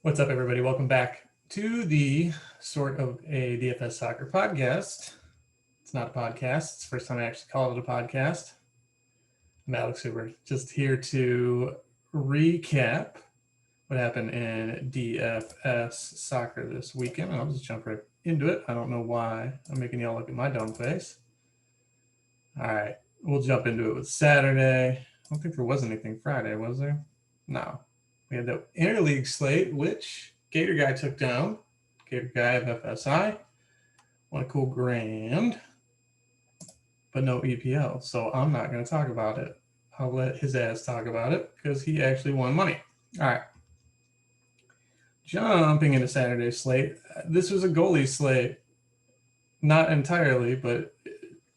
What's up, everybody? Welcome back to the sort of a DFS Soccer podcast. It's not a podcast. It's the first time I actually called it a podcast. I'm Alex Huber, just here to recap what happened in DFS Soccer this weekend. I'll just jump right into it. I don't know why I'm making y'all look at my dumb face. All right, we'll jump into it with Saturday. I don't think there was anything Friday, was there? No. We had the interleague slate, which Gator Guy took down. Gator Guy of FSI. Won a cool grand, but no EPL. So I'm not going to talk about it. I'll let his ass talk about it because he actually won money. All right. Jumping into Saturday's slate. This was a goalie slate. Not entirely, but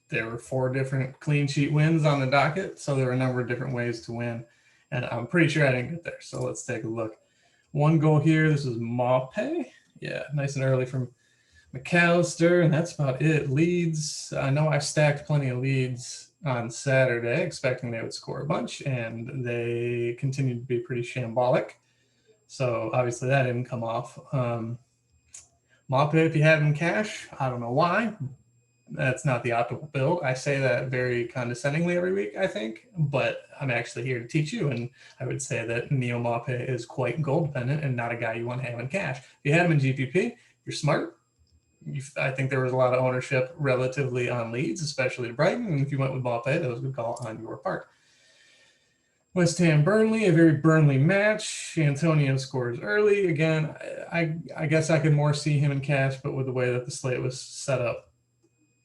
there were 4 different clean sheet wins on the docket. So there were a number of different ways to win. And I'm pretty sure I didn't get there. So let's take a look. 1 goal here. This is Maupay. Yeah, nice and early from McAllister, and that's about it. Leeds. I know I stacked plenty of leads on Saturday, expecting they would score a bunch, and they continued to be pretty shambolic. So obviously that didn't come off. Maupay, if you have him in cash, I don't know why. That's not the optimal build. I say that very condescendingly every week, I think, but I'm actually here to teach you, and I would say that Neo Maupay is quite goal dependent and not a guy you want to have in cash. If you had him in GPP, you're smart. I think there was a lot of ownership relatively on Leeds, especially to Brighton, and if you went with Maupay, that was a good call on your part. West Ham Burnley, a very Burnley match. Antonio scores early. Again, I guess I could more see him in cash, but with the way that the slate was set up,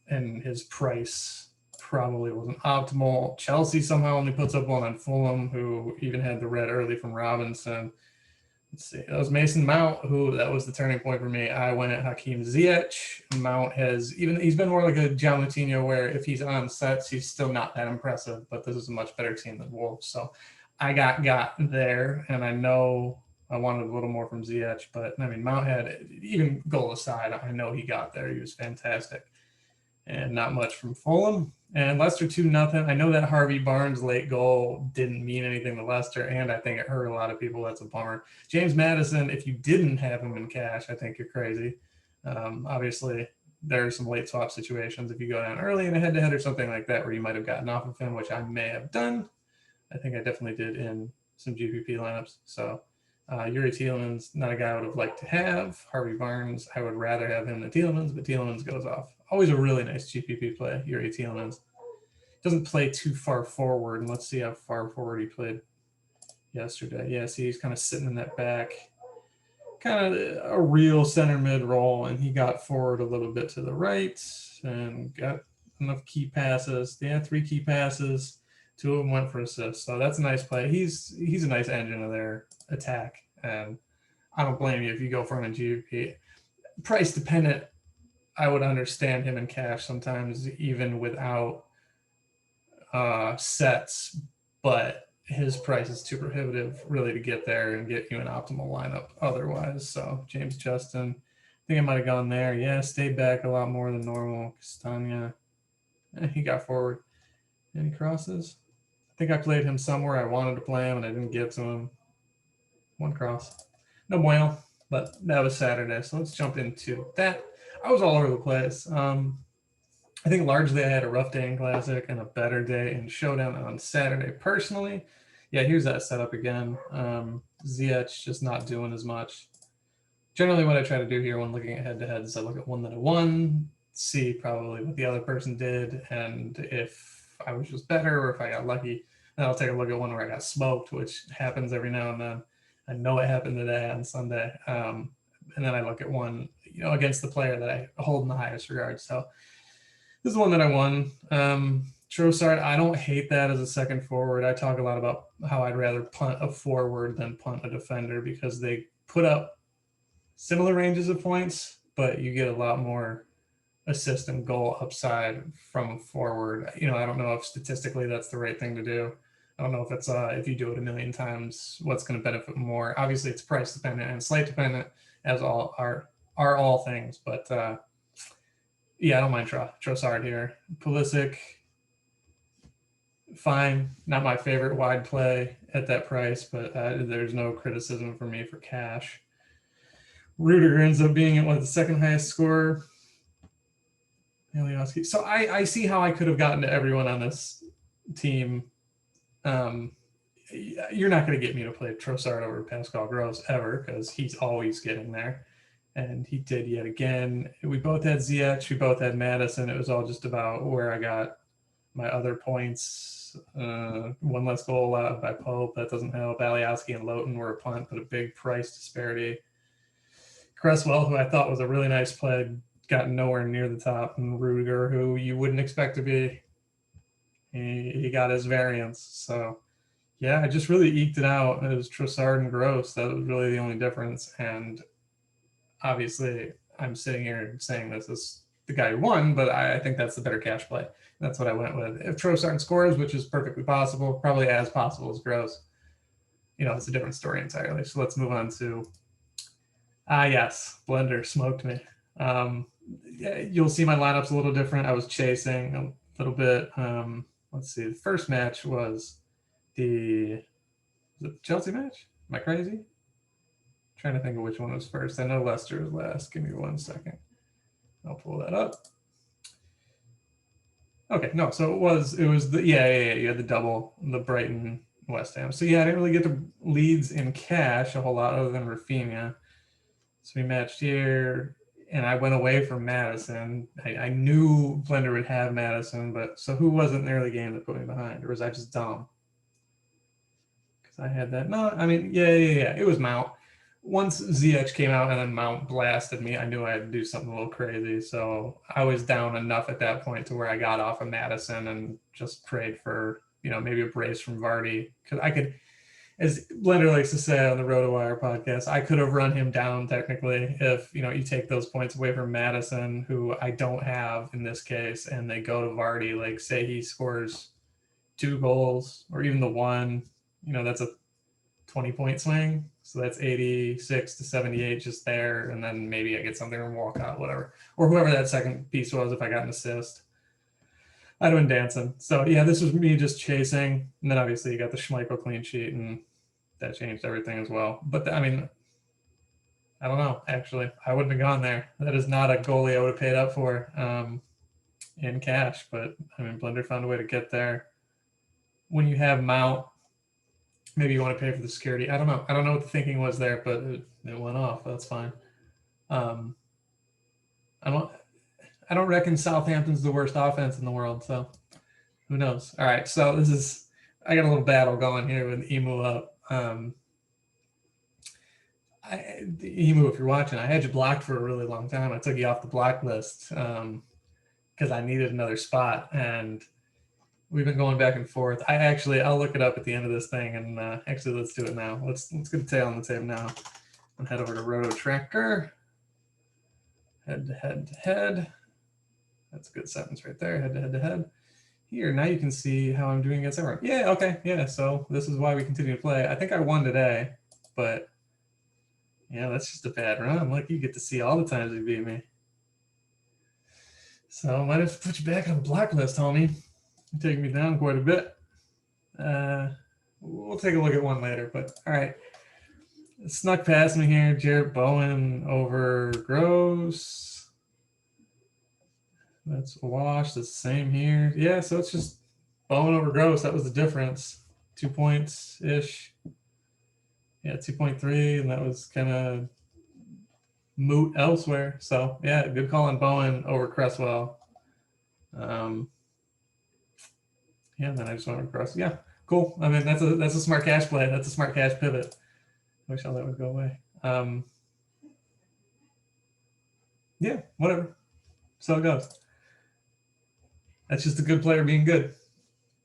and his price probably wasn't optimal. Chelsea somehow only puts up one on Fulham, who even had the red early from Robinson. Let's see. That was Mason Mount, who that was the turning point for me. I went at Hakeem Ziyech. Mount he's been more like a John Moutinho, where if he's on sets, he's still not that impressive, but this is a much better team than Wolves. So I got there, and I know I wanted a little more from Ziyech, but I mean, Mount had, even goal aside, I know he got there. He was fantastic. And not much from Fulham. And Leicester 2-0. I know that Harvey Barnes late goal didn't mean anything to Leicester, and I think it hurt a lot of people. That's a bummer. James Madison, if you didn't have him in cash, I think you're crazy. Obviously, there are some late swap situations if you go down early in a head-to-head or something like that where you might have gotten off of him, which I may have done. I think I definitely did in some GPP lineups. So Yuri Tielemans, not a guy I would have liked to have. Harvey Barnes, I would rather have him than Tielemans, but Tielemans goes off. Always a really nice GPP play, Yuri Tielemans. Doesn't play too far forward, and let's see how far forward he played yesterday. Yeah, see, he's kind of sitting in that back, kind of a real center mid role, and he got forward a little bit to the right and got enough key passes. They had 3 key passes. 2 of them went for assists, so that's a nice play. He's a nice engine of their attack, and I don't blame you if you go for him in GPP. Price dependent, I would understand him in cash sometimes, even without sets, but his price is too prohibitive really to get there and get you an optimal lineup otherwise. So James Justin, I think I might have gone there. Yeah, stayed back a lot more than normal. Castagna, he got forward. Any crosses? I think I played him somewhere I wanted to play him and I didn't get to him. 1 cross. No bueno, but that was Saturday. So let's jump into that. I was all over the place. I think largely I had a rough day in Classic and a better day in Showdown on Saturday. Personally, yeah, here's that setup again. Ziyech just not doing as much. Generally, what I try to do here when looking at head-to-head is I look at one that I won, see probably what the other person did, and if I was just better or if I got lucky, then I'll take a look at one where I got smoked, which happens every now and then. I know it happened today on Sunday. And then I look at one, against the player that I hold in the highest regard. So this is one that I won. Trossard, I don't hate that as a second forward. I talk a lot about how I'd rather punt a forward than punt a defender because they put up similar ranges of points, but you get a lot more assist and goal upside from a forward. I don't know if statistically that's the right thing to do. I don't know if it's if you do it a million times, what's going to benefit more. Obviously, it's price dependent and slate dependent, as all are all things. But yeah, I don't mind Trossard here. Pulisic, fine. Not my favorite wide play at that price, but there's no criticism for me for cash. Rudiger ends up being the second highest scorer. So I see how I could have gotten to everyone on this team. You're not going to get me to play Trossard over Pascal Gross ever, because he's always getting there. And he did yet again. We both had Ziyech. We both had Madison. It was all just about where I got my other points. One less goal allowed by Pope. That doesn't help. Alioski and Lowton were a punt, but a big price disparity. Cresswell, who I thought was a really nice play, got nowhere near the top. And Rudiger, who you wouldn't expect to be, he got his variance. So, yeah, I just really eked it out. It was Trossard and Gross. That was really the only difference. And obviously, I'm sitting here saying this is the guy who won, but I think that's the better cash play. That's what I went with. If Trossard scores, which is perfectly possible, probably as possible as Gross, it's a different story entirely. So let's move on to, yes, Blender smoked me. You'll see my lineup's a little different. I was chasing a little bit. Let's see. The first match was the Chelsea match. Am I crazy? I'm trying to think of which one was first. I know Leicester was last. Give me 1 second. I'll pull that up. Okay, no, so it was the you had the double, the Brighton West Ham. So yeah, I didn't really get the leads in cash a whole lot other than Rafinha. So we matched here, and I went away from Madison. I knew Blender would have Madison, but so who was it in the early game that put me behind, or was I just dumb? Because I had that. No, I mean, yeah, it was Mount. Once Ziyech came out and then Mount blasted me, I knew I had to do something a little crazy. So I was down enough at that point to where I got off of Madison and just prayed for, maybe a brace from Vardy. Because I could, as Blender likes to say on the RotoWire podcast, I could have run him down technically if, you take those points away from Madison, who I don't have in this case, and they go to Vardy. Like, say he scores 2 goals or even the one, that's a 20-point swing. So that's 86 to 78 just there. And then maybe I get something from Walcott, whatever. Or whoever that second piece was, if I got an assist. I'd have been dancing. So, yeah, this was me just chasing. And then obviously you got the Schmeichel clean sheet, and that changed everything as well. But, I don't know, actually. I wouldn't have gone there. That is not a goalie I would have paid up for in cash. But, Blender found a way to get there. When you have Mount, maybe you want to pay for the security. I don't know. I don't know what the thinking was there, but it went off. That's fine. I don't reckon Southampton's the worst offense in the world, so who knows? All right, so I got a little battle going here with Emu up. Emu, if you're watching, I had you blocked for a really long time. I took you off the block list because I needed another spot, and we've been going back and forth. I'll look it up at the end of this thing, and actually, let's do it now. Let's get a tail on the tape now, and head over to Roto Tracker. Head to head to head. That's a good sentence right there. Head to head to head. Here, now you can see how I'm doing against everyone. Yeah, okay, yeah. So this is why we continue to play. I think I won today, but yeah, that's just a bad run. Look, you get to see all the times you beat me. So I might have to put you back on the block list, homie. You're taking me down quite a bit. We'll take a look at one later, but all right. It snuck past me here. Jarrett Bowen over Gross. That's a wash. That's the same here. Yeah, so it's just Bowen over Gross. That was the difference. 2 points-ish. Yeah, 2.3, and that was kind of moot elsewhere. So, yeah, good call on Bowen over Cresswell. Yeah, and then I just went across. Yeah, cool. That's a smart cash play. That's a smart cash pivot. I wish all that would go away. Yeah, whatever. So it goes. That's just a good player being good.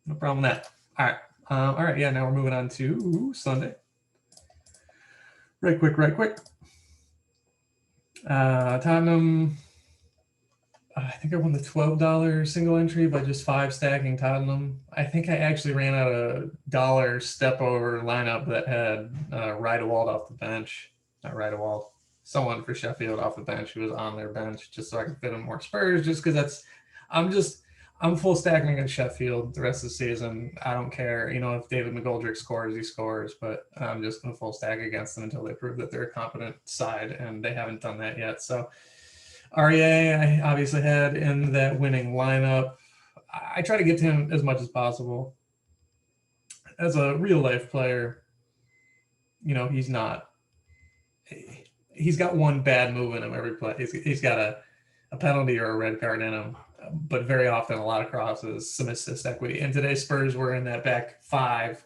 No problem with that. All right. All right. Yeah. Now we're moving on to Sunday. Right quick. Tottenham. I think I won the $12 single entry by just 5 stacking Tottenham. I think I actually ran out a $1 step over lineup that had Riedewald off the bench. Not Riedewald. Someone for Sheffield off the bench who was on their bench just so I could fit in more Spurs, just because I'm full stacking against Sheffield the rest of the season. I don't care. You know, if David McGoldrick scores, he scores. But I'm just going to full stack against them until they prove that they're a competent side, and they haven't done that yet. So REA, I obviously had in that winning lineup. I try to get to him as much as possible. As a real life player, you know, he's not. He's got one bad move in him every play. He's got a penalty or a red card in him, but very often a lot of crosses, some assist equity. And today Spurs were in that back five.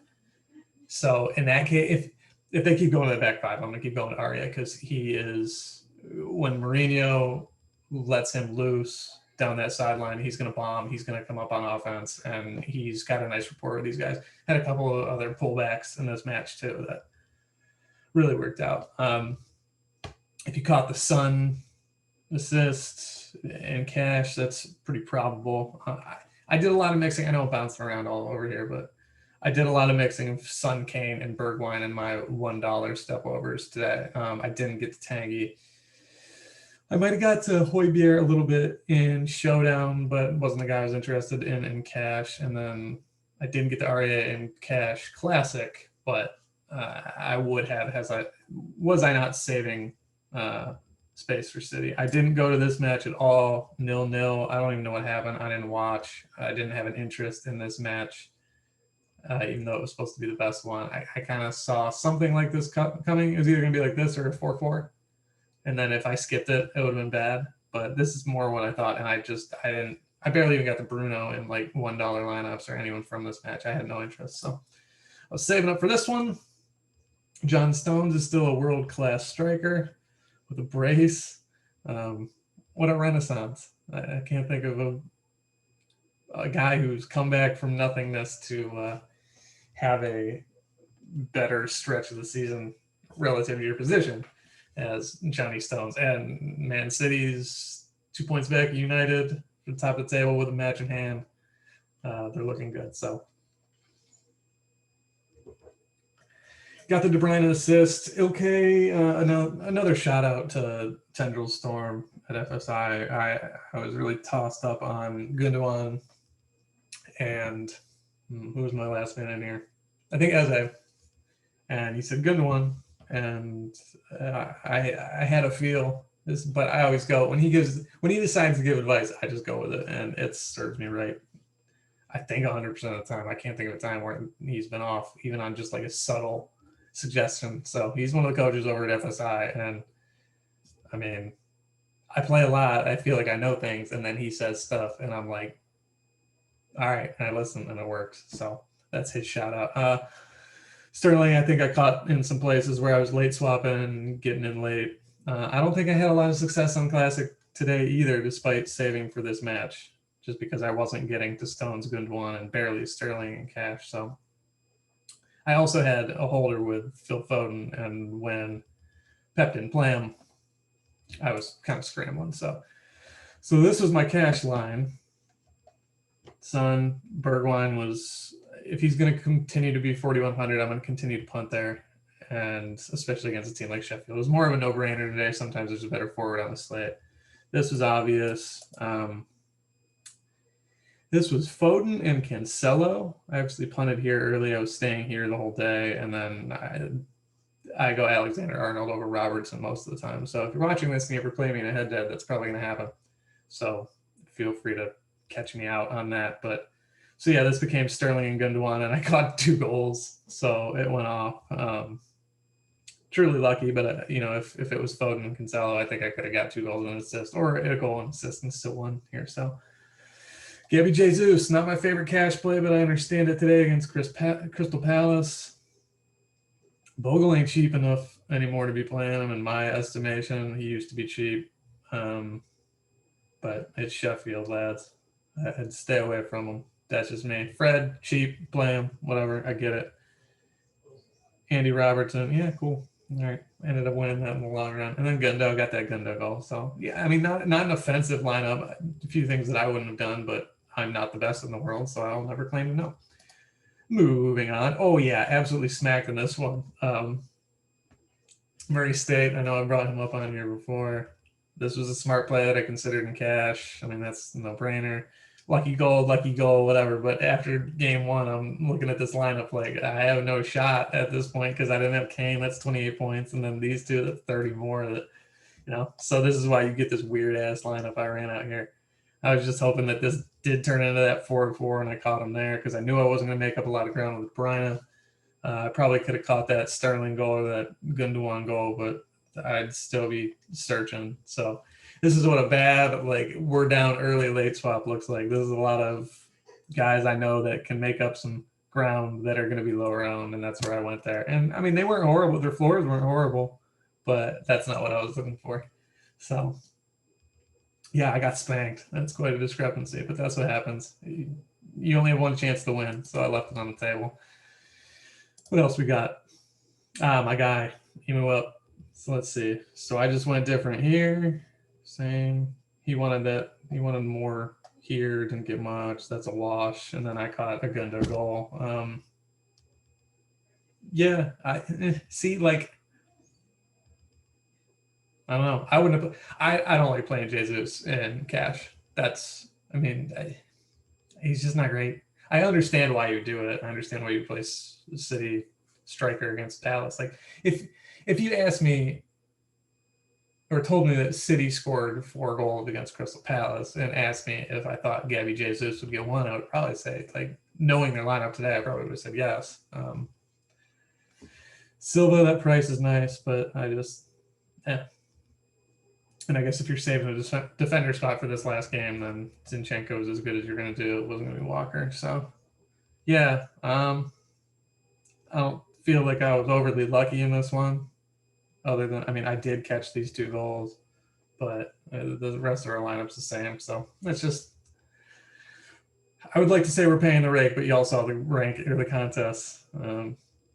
So in that case, if they keep going to the back five, I'm going to keep going to Arya because he is, when Mourinho lets him loose down that sideline, he's going to bomb. He's going to come up on offense, and he's got a nice rapport with these guys. Had a couple of other pullbacks in this match too that really worked out. If you caught the Sun assist and cash, that's pretty probable. I did a lot of mixing. I know I'm bouncing around all over here, but I did a lot of mixing of Sun, Kane, and Bergwijn in my $1 step overs today. I didn't get to Tanguy. I might have got to Højbjerg a little bit in Showdown, but wasn't the guy I was interested in cash. And then I didn't get to Arya in cash classic, but I would have, was I not saving space for City. I didn't go to this match at all. 0-0. I don't even know what happened. I didn't watch. I didn't have an interest in this match, even though it was supposed to be the best one. I kind of saw something like this coming. It was either going to be like this or a 4-4. And then if I skipped it, it would have been bad. But this is more what I thought. And I barely even got the Bruno in like $1 lineups or anyone from this match. I had no interest. So I was saving up for this one. John Stones is still a world-class striker with a brace. What a renaissance. I can't think of a guy who's come back from nothingness to have a better stretch of the season relative to your position as Johnny Stones. And Man City's 2 points back, United at the top of the table with a match in hand. They're looking good. So got the De Bruyne assist. Okay, another shout out to Tendril Storm at FSI. I was really tossed up on Gundogan and who was my last man in here? I think Eze. And he said Gundogan, and I had a feel this, but I always go when he decides to give advice, I just go with it, and it serves me right. I think 100% of the time. I can't think of a time where he's been off, even on just like a subtle suggestion. So he's one of the coaches over at FSI, and I mean, I play a lot. I feel like I know things, and then he says stuff, and I'm like, all right, and I listen, and it works. So that's his shout out. Sterling, I think I caught in some places where I was late swapping and getting in late. I don't think I had a lot of success on Classic today either, despite saving for this match, just because I wasn't getting to Stones, Gundogan, and barely Sterling in cash. So I also had a holder with Phil Foden, and when Pep didn't play him, I was kind of scrambling. So this was my cash line. Son, Bergwijn was, if he's going to continue to be 4,100, I'm going to continue to punt there, and especially against a team like Sheffield. It was more of a no-brainer today. Sometimes there's a better forward on the slate. This was obvious. This was Foden and Cancelo. I actually punted here early. I was staying here the whole day, and then I go Alexander-Arnold over Robertson most of the time. So if you're watching this and you ever play me in a head-to-head, that's probably going to happen. So feel free to catch me out on that. But so yeah, this became Sterling and Gundogan, and I caught 2 goals, so it went off. Truly lucky, but if it was Foden and Cancelo, I think I could have got 2 goals and an assist, or a goal and assist, and still won here. So Gabby Jesus, not my favorite cash play, but I understand it today against Crystal Palace. Bogle ain't cheap enough anymore to be playing him, in my estimation. He used to be cheap, but it's Sheffield, lads. I'd stay away from him. That's just me. Fred, cheap, play him, whatever. I get it. Andy Robertson, yeah, cool. All right, ended up winning that in the long run. And then Gundo got that Gundo goal. So yeah, I mean, not an offensive lineup. A few things that I wouldn't have done, but I'm not the best in the world, so I'll never claim to know. Moving on. Oh yeah, absolutely smacked in this one. Murray State. I know I brought him up on here before. This was a smart play that I considered in cash. I mean, that's a no-brainer. lucky goal, whatever. But after game one, I'm looking at this lineup like I have no shot at this point because I didn't have Kane. That's 28 points, and then these two, that's 30 more. That So this is why you get this weird ass lineup I ran out here. I was just hoping that this did turn into that 4-4, and I caught him there because I knew I wasn't going to make up a lot of ground with Bryna. I probably could have caught that Sterling goal or that Gundogan goal, but I'd still be searching. So this is what a bad, we're down early late swap looks like. This is a lot of guys I know that can make up some ground that are going to be low round, and that's where I went there. And I mean, they weren't horrible. Their floors weren't horrible, but that's not what I was looking for. So yeah, I got spanked. That's quite a discrepancy, but that's what happens. You only have one chance to win, so I left it on the table. What else we got? My guy, emu up. So let's see. So I just went different here. Same. He wanted that. He wanted more here. Didn't get much. That's a wash. And then I caught a Gundo goal. Yeah. I see. I don't know. I wouldn't have. I don't like playing Jesus in cash. That's. I mean, he's just not great. I understand why you do it. I understand why you play City striker against Palace. Like if you asked me or told me that City scored 4 goals against Crystal Palace and asked me if I thought Gabby Jesus would get 1, I would probably say, knowing their lineup today, I probably would have said yes. Silva, that price is nice, but I just, And I guess if you're saving a defender spot for this last game, then Zinchenko is as good as you're going to do. It wasn't going to be Walker. So, yeah, I don't feel like I was overly lucky in this one. Other than, I did catch these 2 goals, but the rest of our lineup's the same. So it's just, I would like to say we're paying the rake, but y'all saw the rank or the contest.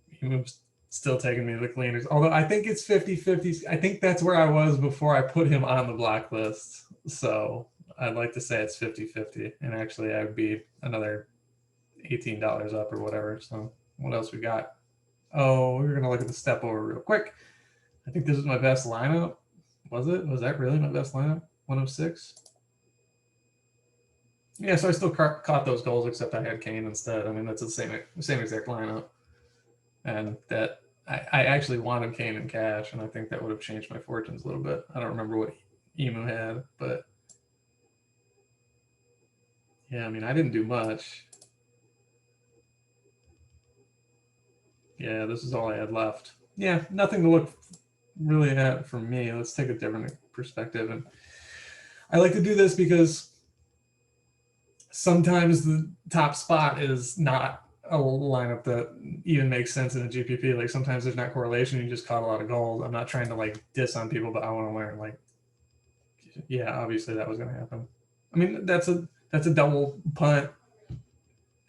He was still taking me to the cleaners. Although I think it's 50-50. I think that's where I was before I put him on the block list. So I'd like to say it's 50-50. And actually, I would be another $18 up or whatever. So what else we got? Oh, we're going to look at the step over real quick. I think this is my best lineup. Was it? Was that really my best lineup? 106? Yeah, so I still caught those goals, except I had Kane instead. I mean, that's the same exact lineup. And that I actually wanted Kane in cash, and I think that would have changed my fortunes a little bit. I don't remember what Emu had, but yeah, I mean, I didn't do much. Yeah, this is all I had left. Yeah, nothing to look really at for me. Let's take a different perspective. And I like to do this because sometimes the top spot is not a lineup that even makes sense in a GPP. Like sometimes there's not correlation. You just caught a lot of goals. I'm not trying to diss on people, but I want to learn. Yeah, obviously that was going to happen. I mean, that's a double punt,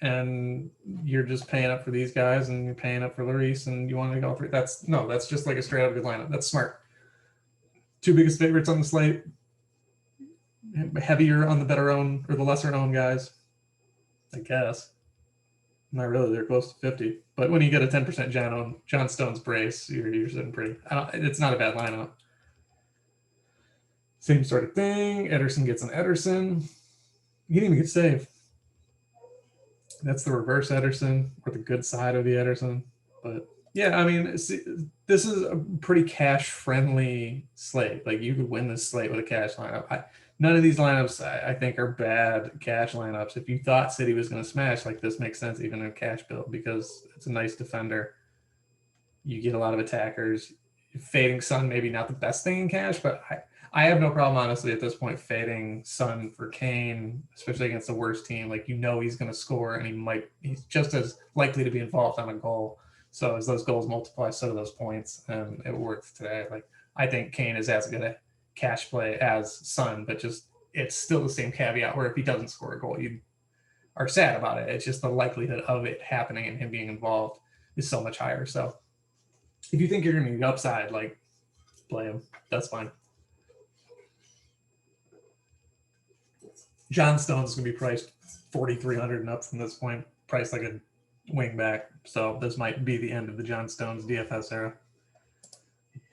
and you're just paying up for these guys, and you're paying up for Lloris, and you want to go through. That's just like a straight up good lineup. That's smart. 2 biggest favorites on the slate. Heavier on the better owned or the lesser known guys, I guess. Not really. They're close to 50. But when you get a 10% John Stones brace, you're sitting pretty. It's not a bad lineup. Same sort of thing. Ederson gets an Ederson. You didn't even get saved. That's the reverse Ederson, or the good side of the Ederson. But yeah, I mean, this is a pretty cash-friendly slate. You could win this slate with a cash lineup. None of these lineups, I think, are bad cash lineups. If you thought City was going to smash, this makes sense even in a cash build because it's a nice defender. You get a lot of attackers. Fading Son, maybe not the best thing in cash, but I have no problem, honestly, at this point, fading Son for Kane, especially against the worst team. He's going to score, and he's just as likely to be involved on a goal. So as those goals multiply, so do those points, and it worked today. I think Kane is as good a cash play as Son, but just it's still the same caveat where if he doesn't score a goal, you are sad about it. It's just the likelihood of it happening and him being involved is so much higher. So if you think you're going to get upside, play him. That's fine. John Stones is going to be priced 4,300 and up from this point, priced like a wing back. So this might be the end of the John Stones DFS era.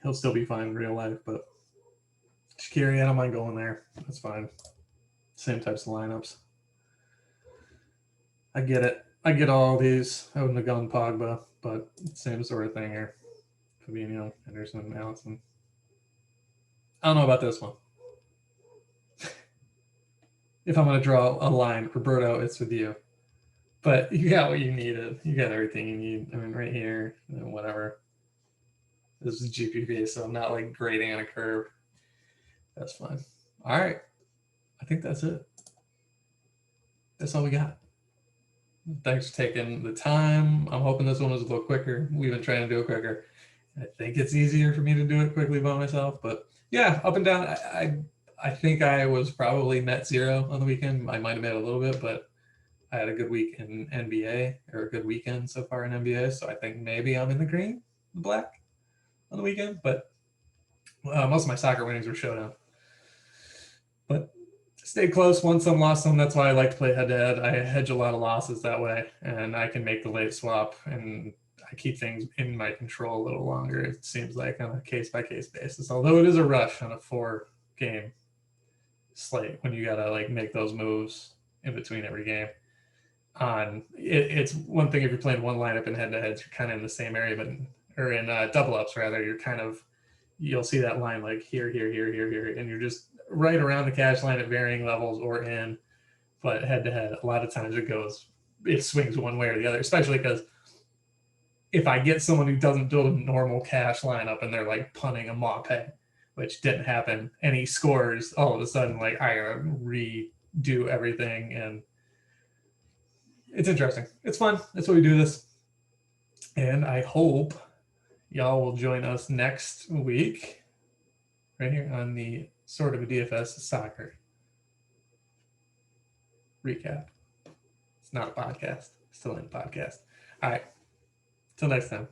He'll still be fine in real life, but Shaqiri, I don't mind going there. That's fine. Same types of lineups. I get it. I get all these. I wouldn't have gone Pogba, but same sort of thing here. Fabinho, Henderson, Allison. I don't know about this one. If I'm going to draw a line, Roberto, it's with you. But you got what you needed. You got everything you need. I mean, right here, whatever. This is GPP, so I'm not like grading on a curve. That's fine. All right. I think that's it. That's all we got. Thanks for taking the time. I'm hoping this one was a little quicker. We've been trying to do it quicker. I think it's easier for me to do it quickly by myself, but yeah, up and down. I think I was probably net zero on the weekend. I might have made a little bit, but I had a good week in NBA, or a good weekend so far in NBA. So I think maybe I'm in the green, the black on the weekend. But most of my soccer winnings were showdown. But stayed close, won some, lost some. That's why I like to play head to head. I hedge a lot of losses that way, and I can make the late swap, and I keep things in my control a little longer. It seems like on a case by case basis. Although it is a rush on a 4-game slate when you gotta like make those moves in between every game. It's one thing if you're playing one lineup in head to heads, you're kind of in the same area, but or in double ups rather, you're kind of you'll see that line like here, and you're just right around the cash line at varying levels or in. But head to head, a lot of times it swings one way or the other, especially because if I get someone who doesn't build a normal cash lineup and they're like punting a Maupay, which didn't happen, and he scores, all of a sudden, like I gotta redo everything, and it's interesting. It's fun. That's why we do this. And I hope y'all will join us next week right here on the Sort of a DFS Soccer Recap. It's not a podcast. Still in a podcast. All right. Till next time.